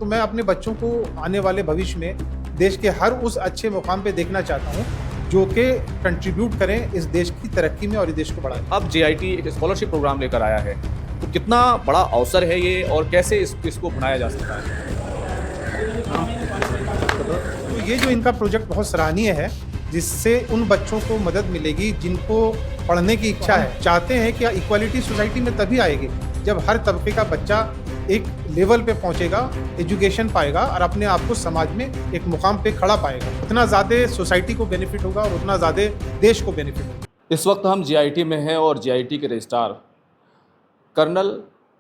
तो मैं अपने बच्चों को आने वाले भविष्य में देश के हर उस अच्छे मुकाम पे देखना चाहता हूँ जो कि कंट्रीब्यूट करें इस देश की तरक्की में और इस देश को बढ़ाएं। अब जेआईटी एक स्कॉलरशिप प्रोग्राम लेकर आया है, तो कितना बड़ा अवसर है ये और कैसे इसको बनाया जा सकता है? तो ये जो इनका प्रोजेक्ट बहुत सराहनीय है, जिससे उन बच्चों को मदद मिलेगी जिनको पढ़ने की इच्छा है। चाहते हैं कि इक्वालिटी सोसाइटी में तभी आएगी जब हर तबके का बच्चा एक लेवल पे पहुंचेगा, एजुकेशन पाएगा और अपने आप को समाज में एक मुकाम पे खड़ा पाएगा। उतना ज़्यादा सोसाइटी को बेनिफिट होगा और उतना ज़्यादा देश को बेनिफिट होगा। इस वक्त हम जेआईटी में हैं और जेआईटी के रजिस्ट्रार कर्नल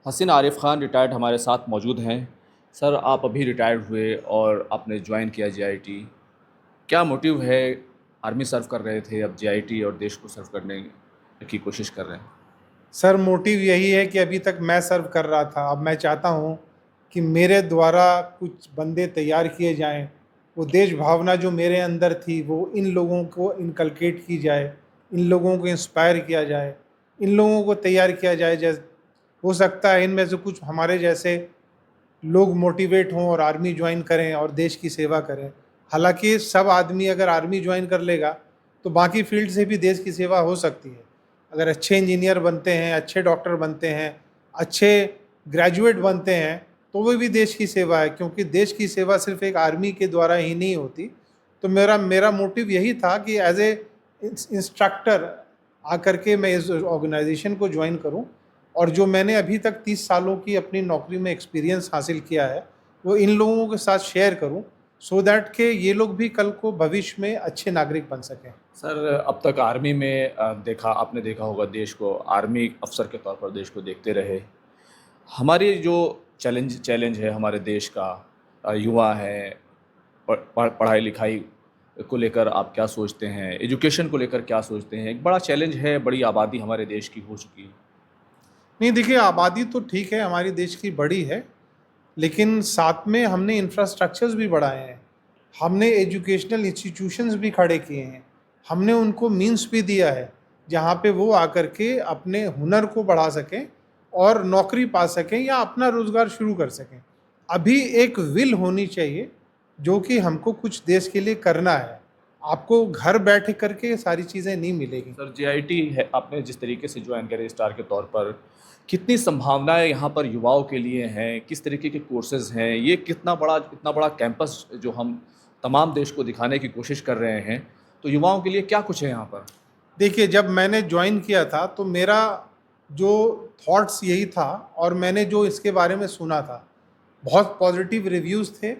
हसीन आरिफ खान रिटायर्ड हमारे साथ मौजूद हैं। सर, आप अभी रिटायर्ड हुए और आपने ज्वाइन किया जेआईटी, क्या मोटिव है? आर्मी सर्व कर रहे थे, अब जेआईटी और देश को सर्व करने की कोशिश कर रहे हैं। सर, मोटिव यही है कि अभी तक मैं सर्व कर रहा था, अब मैं चाहता हूँ कि मेरे द्वारा कुछ बंदे तैयार किए जाएं, वो देश भावना जो मेरे अंदर थी वो इन लोगों को इनकलकेट की जाए, इन लोगों को इंस्पायर किया जाए, इन लोगों को तैयार किया जाए। जैसे हो सकता है इनमें से कुछ हमारे जैसे लोग मोटिवेट हों और आर्मी ज्वाइन करें और देश की सेवा करें। हालांकि सब आदमी अगर आर्मी ज्वाइन कर लेगा तो बाकी फील्ड से भी देश की सेवा हो सकती है। अगर अच्छे इंजीनियर बनते हैं, अच्छे डॉक्टर बनते हैं, अच्छे ग्रेजुएट बनते हैं तो वो भी देश की सेवा है, क्योंकि देश की सेवा सिर्फ एक आर्मी के द्वारा ही नहीं होती। तो मेरा मोटिव यही था कि एज ए इंस्ट्रक्टर आकर के मैं इस ऑर्गेनाइजेशन को ज्वाइन करूं और जो मैंने अभी तक 30 सालों की अपनी नौकरी में एक्सपीरियंस हासिल किया है वो इन लोगों के साथ शेयर करूं, सो दैट के ये लोग भी कल को भविष्य में अच्छे नागरिक बन सकें। सर, अब तक आर्मी में आपने देखा होगा देश को, आर्मी अफसर के तौर पर देश को देखते रहे। हमारी जो चैलेंज है हमारे देश का, युवा है, पढ़ाई लिखाई को लेकर आप क्या सोचते हैं? एजुकेशन को लेकर क्या सोचते हैं? एक बड़ा चैलेंज है, बड़ी आबादी हमारे देश की हो चुकी है। नहीं, देखिए, आबादी तो ठीक है, हमारी देश की बड़ी है, लेकिन साथ में हमने इंफ्रास्ट्रक्चर्स भी बढ़ाए हैं, हमने एजुकेशनल इंस्टीट्यूशंस भी खड़े किए हैं, हमने उनको मीन्स भी दिया है जहाँ पे वो आकर के अपने हुनर को बढ़ा सकें और नौकरी पा सकें या अपना रोज़गार शुरू कर सकें। अभी एक विल होनी चाहिए जो कि हमको कुछ देश के लिए करना है। आपको घर बैठ करके सारी चीज़ें नहीं मिलेगी। सर, जेआईटी है, आपने जिस तरीके से ज्वाइन करे स्टार के तौर पर, कितनी संभावनाएं यहाँ पर युवाओं के लिए हैं? किस तरीके के कोर्सेज हैं? ये इतना बड़ा कैंपस जो हम तमाम देश को दिखाने की कोशिश कर रहे हैं, तो युवाओं के लिए क्या कुछ है यहाँ पर? देखिए, जब मैंने ज्वाइन किया था तो मेरा जो थॉट्स यही था और मैंने जो इसके बारे में सुना था, बहुत पॉजिटिव रिव्यूज़ थे।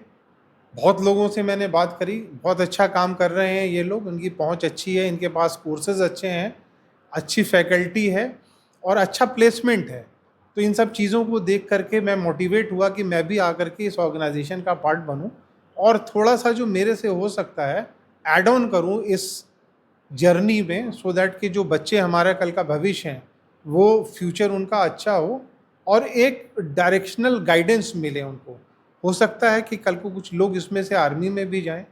बहुत लोगों से मैंने बात करी, बहुत अच्छा काम कर रहे हैं ये लोग, इनकी पहुंच अच्छी है, इनके पास कोर्सेज अच्छे हैं, अच्छी फैकल्टी है और अच्छा प्लेसमेंट है। तो इन सब चीज़ों को देख करके मैं मोटिवेट हुआ कि मैं भी आकर के इस ऑर्गेनाइजेशन का पार्ट बनूं और थोड़ा सा जो मेरे से हो सकता है ऐड ऑन करूं इस जर्नी में, सो दैट कि जो बच्चे हमारा कल का भविष्य हैं वो फ्यूचर उनका अच्छा हो और एक डायरेक्शनल गाइडेंस मिले उनको। हो सकता है कि कल को कुछ लोग इसमें से आर्मी में भी जाएं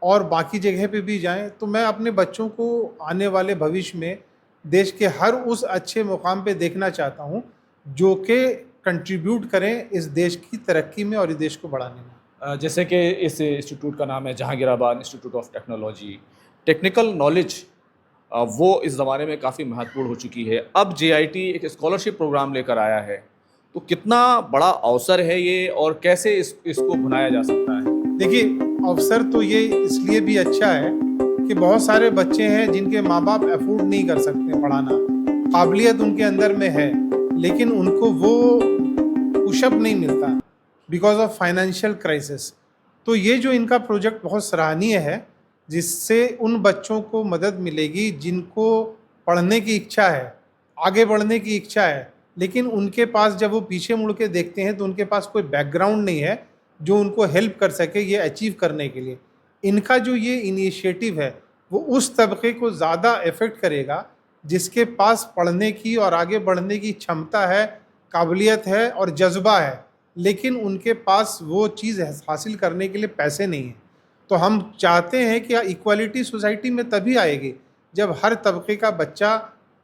और बाकी जगह पे भी जाएं, तो मैं अपने बच्चों को आने वाले भविष्य में देश के हर उस अच्छे मुकाम पे देखना चाहता हूं जो कि कंट्रीब्यूट करें इस देश की तरक्की में और इस देश को बढ़ाने में। जैसे कि इस इंस्टीट्यूट का नाम है Jahangirabad institute of technology. Technical knowledge वो इस ज़माने में काफ़ी महत्वपूर्ण हो चुकी है। अब जेआईटी एक स्कॉलरशिप प्रोग्राम लेकर आया है, तो कितना बड़ा अवसर है ये और कैसे इसको बनाया जा सकता है? देखिए, अवसर तो ये इसलिए भी अच्छा है कि बहुत सारे बच्चे हैं जिनके माँ बाप अफोर्ड नहीं कर सकते पढ़ाना, काबिलियत उनके अंदर में है लेकिन उनको वो पुशअप नहीं मिलता बिकॉज ऑफ फाइनेंशियल क्राइसिस। तो ये जो इनका प्रोजेक्ट बहुत सराहनीय है, जिससे उन बच्चों को मदद मिलेगी जिनको पढ़ने की इच्छा है, आगे बढ़ने की इच्छा है, लेकिन उनके पास जब वो पीछे मुड़ के देखते हैं तो उनके पास कोई बैकग्राउंड नहीं है जो उनको हेल्प कर सके ये अचीव करने के लिए। इनका जो ये इनिशिएटिव है वो उस तबके को ज़्यादा इफ़ेक्ट करेगा जिसके पास पढ़ने की और आगे बढ़ने की क्षमता है, काबिलियत है और जज्बा है, लेकिन उनके पास वो चीज़ हासिल करने के लिए पैसे नहीं हैं। तो हम चाहते हैं कि इक्वालिटी सोसाइटी में तभी आएगी जब हर तबके का बच्चा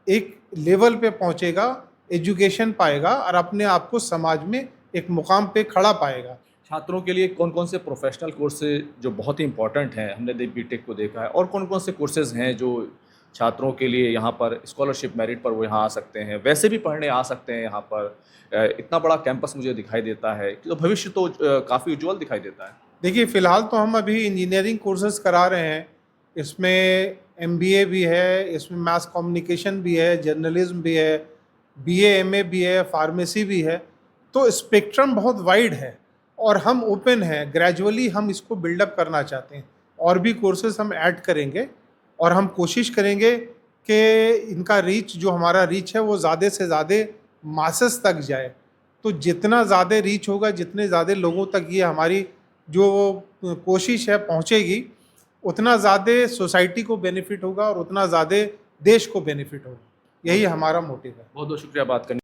एक लेवल पे पहुंचेगा, एजुकेशन पाएगा और अपने आप को समाज में एक मुकाम पे खड़ा पाएगा। छात्रों के लिए कौन कौन से प्रोफेशनल कोर्सेज जो बहुत ही इंपॉर्टेंट हैं, हमने बीटेक को देखा है, और कौन कौन से कोर्सेज हैं जो छात्रों के लिए यहाँ पर स्कॉलरशिप मेरिट पर वो यहाँ आ सकते हैं, वैसे भी पढ़ने आ सकते हैं यहाँ पर? इतना बड़ा कैंपस मुझे दिखाई देता है, तो भविष्य तो काफ़ी उज्जवल दिखाई देता है। देखिए, फ़िलहाल तो हम अभी इंजीनियरिंग कोर्सेज़ करा रहे हैं। इसमें एमबीए भी है, इसमें मास कम्युनिकेशन भी है, जर्नलिज्म भी है, बीए एमए भी है, फार्मेसी भी है। तो स्पेक्ट्रम बहुत वाइड है और हम ओपन हैं, ग्रेजुअली हम इसको बिल्डअप करना चाहते हैं। और भी कोर्सेज़ हम ऐड करेंगे और हम कोशिश करेंगे कि इनका रीच, जो हमारा रीच है, वो ज़्यादा से ज़्यादा मासेस तक जाए। तो जितना ज़्यादा रीच होगा, जितने ज़्यादा लोगों तक ये हमारी जो कोशिश है पहुँचेगी, उतना ज़्यादा सोसाइटी को बेनिफिट होगा और उतना ज़्यादा देश को बेनिफिट होगा। यही हमारा मोटिव है। बहुत बहुत शुक्रिया बात करने